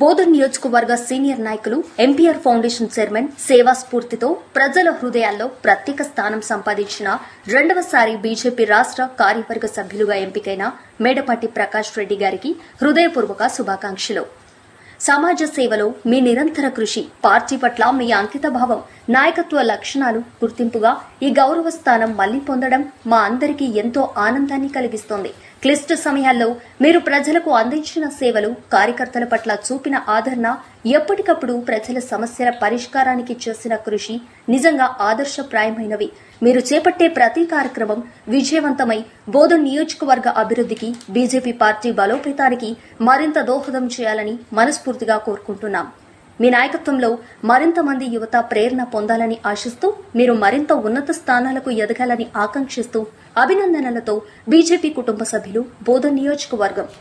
బోధన్ నియోజకవర్గ సీనియర్ నాయకులు MPR foundation chairman సేవా స్ఫూర్తితో ప్రజల హృదయాల్లో ప్రత్యేక స్థానం సంపాదించిన రెండవసారి బీజేపీ రాష్ట్ర కార్యవర్గ సభ్యులుగా ఎంపికైన మేడపాటి ప్రకాష్ రెడ్డి గారికి హృదయపూర్వక శుభాకాంక్షలు. సమాజ సేవలో మీ నిరంతర కృషి, పార్టీ పట్ల మీ అంకితభావం, నాయకత్వ లక్షణాలు గుర్తింపుగా ఈ గౌరవ స్థానం మళ్లీ పొందడం మా అందరికీ ఎంతో ఆనందాన్ని కలిగిస్తోంది. క్లిష్ట సమయాల్లో మీరు ప్రజలకు అందించిన సేవలు, కార్యకర్తల పట్ల చూపిన ఆదరణ, ఎప్పటికప్పుడు ప్రజల సమస్యల పరిష్కారానికి చేసిన కృషి నిజంగా ఆదర్శప్రాయమైనవి. మీరు చేపట్టే ప్రతి కార్యక్రమం విజయవంతమై బోధన్ నియోజకవర్గ అభివృద్ధికి, బీజేపీ పార్టీ బలోపేతానికి మరింత దోహదం చేయాలని మనస్ఫూర్తిగా కోరుకుంటున్నాం. మీ నాయకత్వంలో మరింత మంది యువత ప్రేరణ పొందాలని ఆశిస్తూ, మీరు మరింత ఉన్నత స్థానాలకు ఎదగాలని ఆకాంక్షిస్తూ అభినందనలతో బీజేపీ కుటుంబ సభ్యులు, బోధన్ నియోజకవర్గం.